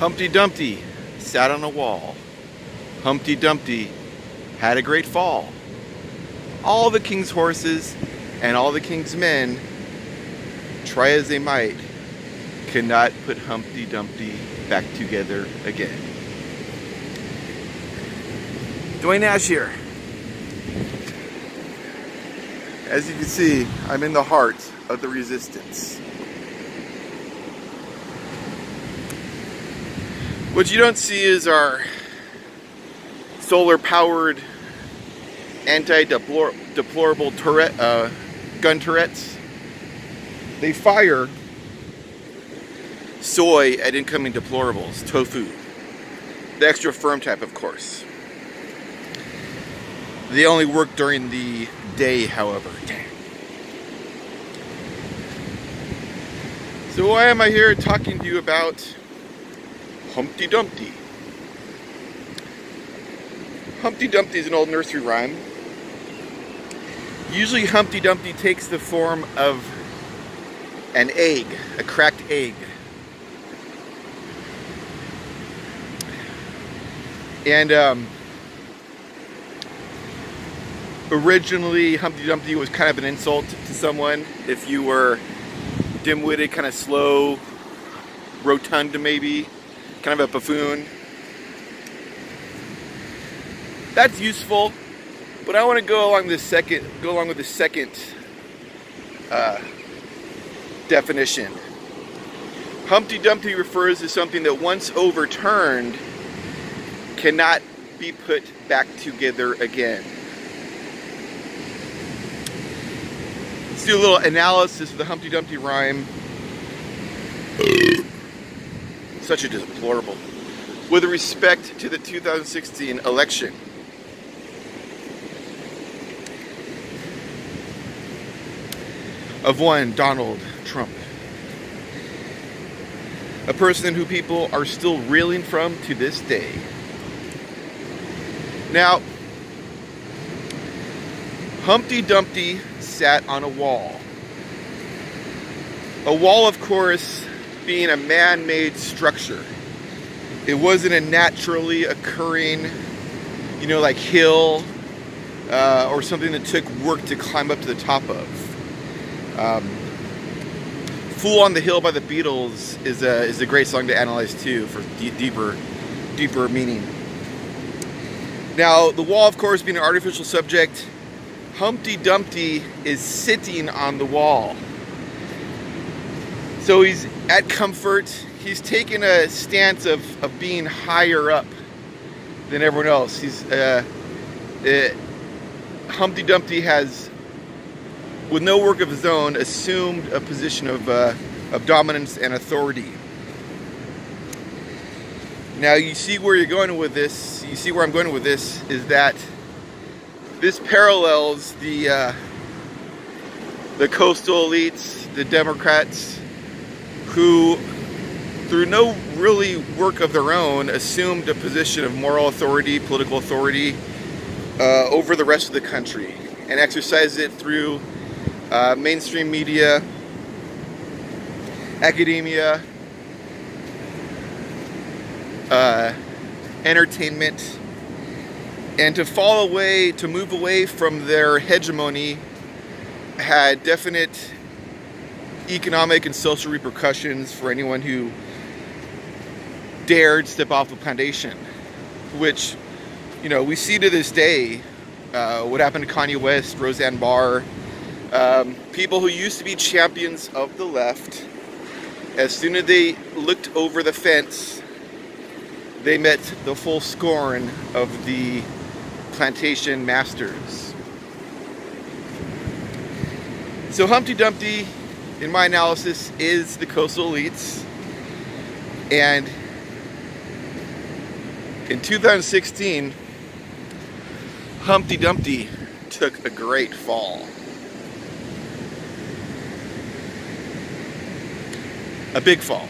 Humpty Dumpty sat on a wall. Humpty Dumpty had a great fall. All the king's horses and all the king's men, try as they might, could not put Humpty Dumpty back together again. Dwayne Nash here. As you can see, I'm in the heart of the resistance. What you don't see is our solar-powered anti-deplorable gun turrets. They fire soy at incoming deplorables, tofu. The extra firm type, of course. They only work during the day, however. So why am I here talking to you about Humpty Dumpty? Humpty Dumpty is an old nursery rhyme. Usually Humpty Dumpty takes the form of an egg, a cracked egg. And originally Humpty Dumpty was kind of an insult to someone. If you were dim-witted, kind of slow, rotund maybe, kind of a buffoon. That's useful, but I want to go along with the second definition. Humpty Dumpty refers to something that once overturned cannot be put back together again. Let's do a little analysis of the Humpty Dumpty rhyme. Such a deplorable. With respect to the 2016 election. Of one Donald Trump. A person who people are still reeling from to this day. Now, Humpty Dumpty sat on a wall. A wall, of course, being a man-made structure. It wasn't a naturally occurring, like hill or something that took work to climb up to the top of. Fool on the Hill by the Beatles is a great song to analyze too for deeper meaning. Now, the wall, of course, being an artificial subject, Humpty Dumpty is sitting on the wall. So he's at comfort. He's taken a stance of being higher up than everyone else. Humpty Dumpty has, with no work of his own, assumed a position of dominance and authority. Now you see where you're going with this. You see where I'm going with this is that this parallels the coastal elites, the Democrats, who, through no really work of their own, assumed a position of moral authority, political authority over the rest of the country, and exercised it through mainstream media, academia, entertainment, and to move away from their hegemony had definite economic and social repercussions for anyone who dared step off the plantation, which, we see to this day. What happened to Kanye West, Roseanne Barr, people who used to be champions of the left, as soon as they looked over the fence, they met the full scorn of the plantation masters. So Humpty Dumpty, in my analysis, is the coastal elites. And in 2016, Humpty Dumpty took a great fall. A big fall.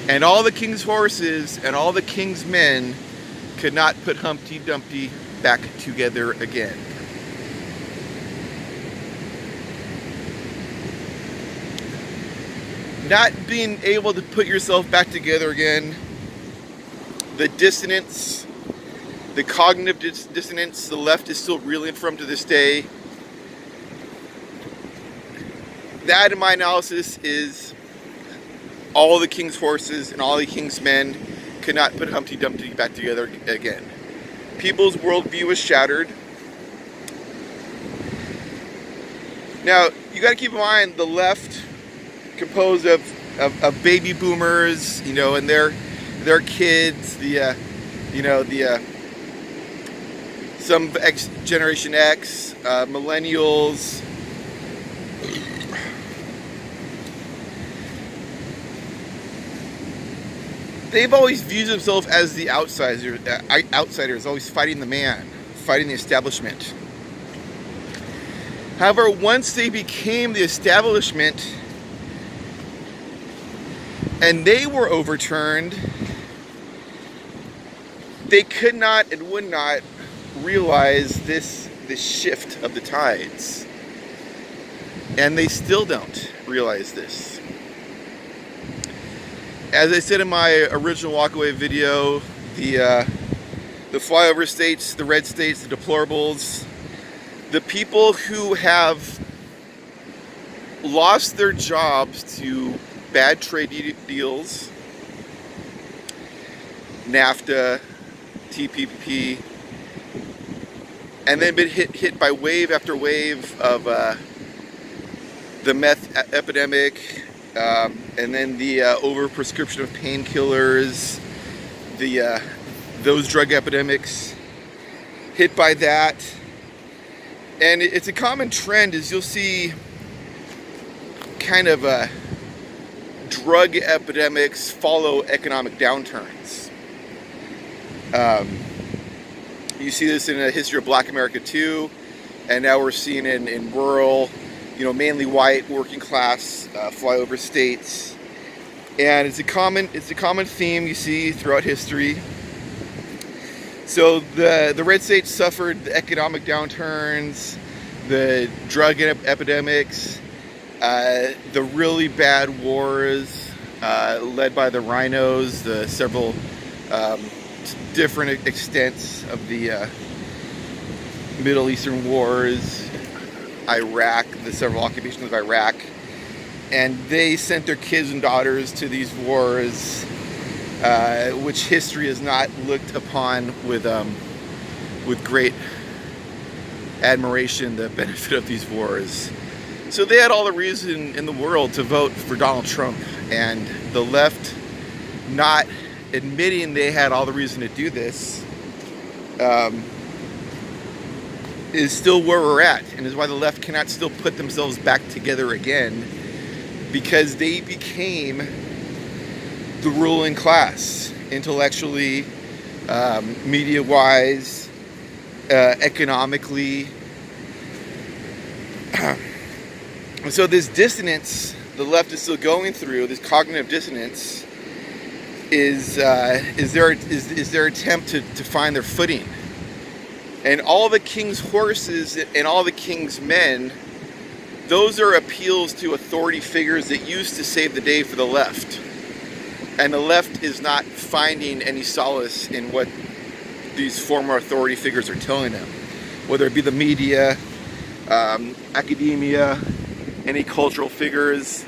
And all the king's horses and all the king's men could not put Humpty Dumpty back together again. not being able to put yourself back together again, the dissonance, the cognitive dissonance the left is still reeling from to this day. That, in my analysis, is all the king's horses and all the king's men could not put Humpty Dumpty back together again. People's worldview was shattered. Now, you got to keep in mind the left, composed of baby boomers, you know, and their kids, some Generation X, millennials. They've always viewed themselves as the outsiders, always fighting the man, fighting the establishment. However, once they became the establishment and they were overturned, they could not and would not realize this shift of the tides. And they still don't realize this. As I said in my original walkaway video, the flyover states, the red states, the deplorables, the people who have lost their jobs to bad trade deals, NAFTA, TPP, and then been hit by wave after wave of the meth epidemic, and then the overprescription of painkillers, those drug epidemics, hit by that. And it's a common trend is you'll see kind of drug epidemics follow economic downturns. You see this in the history of Black America too, and now we're seeing it in rural, you know, mainly white, working class, flyover states. And it's a common theme you see throughout history. So the red states suffered the economic downturns, the drug epidemics, the really bad wars led by the rhinos, the several different extents of the Middle Eastern wars, Iraq, the several occupations of Iraq, and they sent their kids and daughters to these wars, which history has not looked upon with great admiration, the benefit of these wars. So they had all the reason in the world to vote for Donald Trump, and the left, not admitting they had all the reason to do this, is still where we're at, and is why the left cannot still put themselves back together again, because they became the ruling class, intellectually, media-wise, economically. So this dissonance the left is still going through, this cognitive dissonance, is their attempt to find their footing. And all the king's horses and all the king's men, those are appeals to authority figures that used to save the day for the left. And the left is not finding any solace in what these former authority figures are telling them. Whether it be the media, academia, any cultural figures.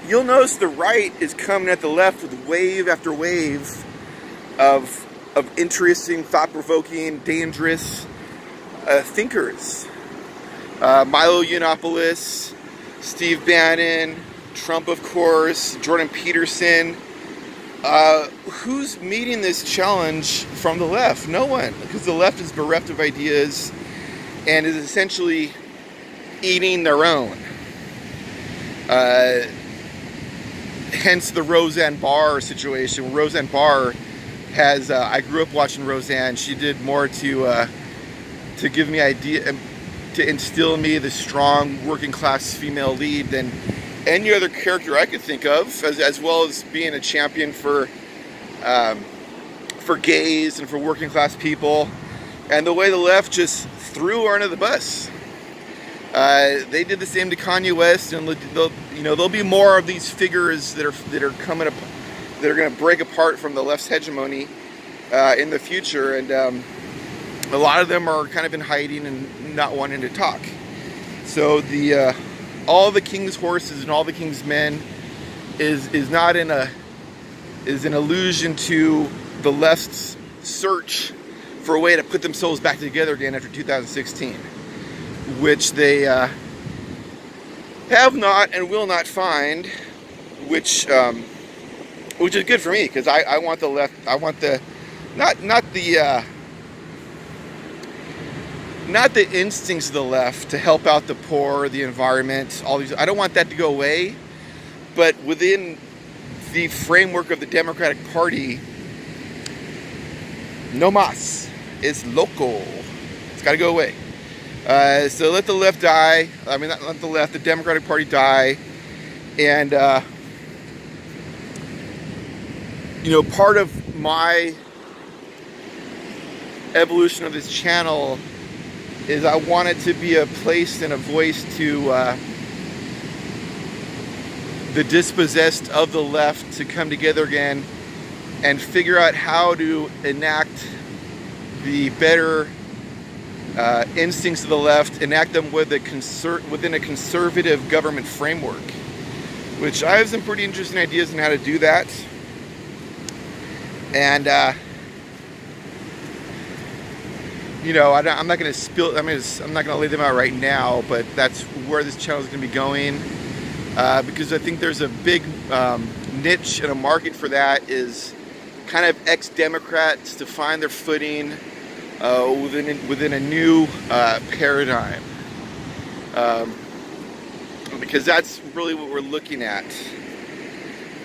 You'll notice the right is coming at the left with wave after wave of interesting, thought-provoking, dangerous thinkers. Milo Yiannopoulos, Steve Bannon, Trump, of course, Jordan Peterson. Who's meeting this challenge from the left? No one, because the left is bereft of ideas and is essentially eating their own. Hence the Roseanne Barr situation. Roseanne Barr has, I grew up watching Roseanne. She did more to give me idea, to instill in me the strong working class female lead than any other character I could think of, as well as being a champion for gays and for working class people. And the way the left just threw her under the bus. They did the same to Kanye West, and there'll be more of these figures that are coming up, that are going to break apart from the left's hegemony in the future, and a lot of them are kind of in hiding and not wanting to talk. So all the king's horses and all the king's men is an allusion to the left's search for a way to put themselves back together again after 2016, which they have not and will not find, which is good for me, because I want the left. I want the not the instincts of the left to help out the poor, the environment, all these. I don't want that to go away, but within the framework of the Democratic Party, no mas. It's local. It's got to go away. So let the left die. I mean, not let the left, the Democratic Party die. And, part of my evolution of this channel is I want it to be a place and a voice to the dispossessed of the left to come together again and figure out how to enact the better instincts of the left, enact them within a conservative government framework, which I have some pretty interesting ideas on how to do that. And I'm not going to spill. I'm not going to lay them out right now, but that's where this channel is going to be going, because I think there's a big niche and a market for that, is kind of ex-Democrats to find their footing within a new paradigm, because that's really what we're looking at.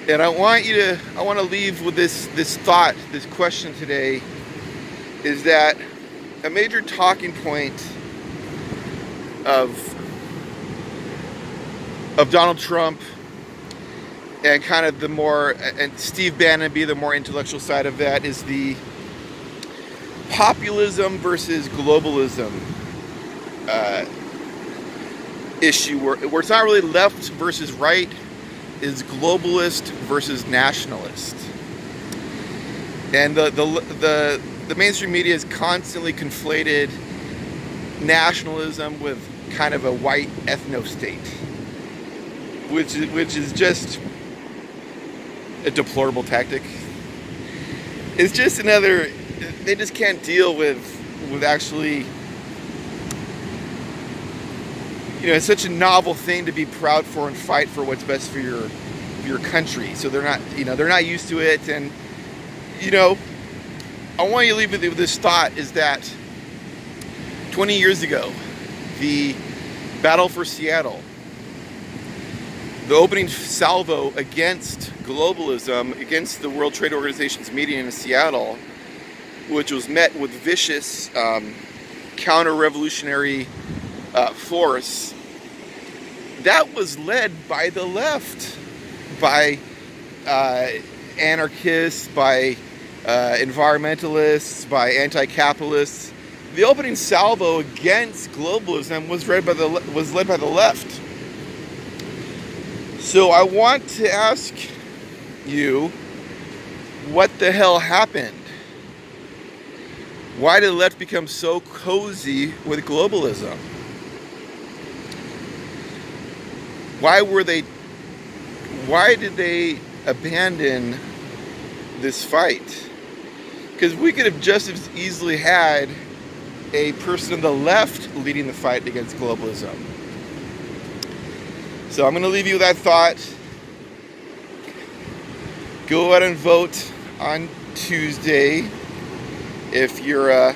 And I want to leave with this thought, this question today, is that a major talking point of Donald Trump and kind of and Steve Bannon be the more intellectual side of that, is the populism versus globalism issue, where it's not really left versus right, is globalist versus nationalist. And the mainstream media has constantly conflated nationalism with kind of a white ethno-state, which is just a deplorable tactic. It's just another. They just can't deal with actually. It's such a novel thing to be proud for and fight for what's best for your country. So they're not used to it, and I want you to leave with this thought, is that 20 years ago, the battle for Seattle, the opening salvo against globalism, against the World Trade Organization's meeting in Seattle, which was met with vicious counter-revolutionary force, that was led by the left, by anarchists, by environmentalists, by anti-capitalists. The opening salvo against globalism was led by the left. So I want to ask you, what the hell happened? Why did the left become so cozy with globalism? Why did they abandon this fight? Because we could have just as easily had a person on the left leading the fight against globalism. So I'm going to leave you with that thought. Go out and vote on Tuesday. If you're a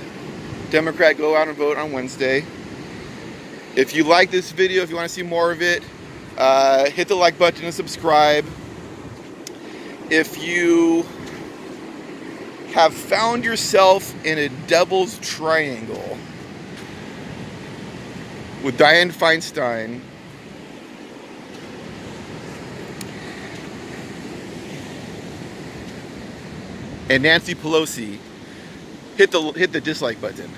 Democrat, go out and vote on Wednesday. If you like this video, if you want to see more of it, hit the like button and subscribe. If you have found yourself in a devil's triangle with Dianne Feinstein and Nancy Pelosi, hit the dislike button.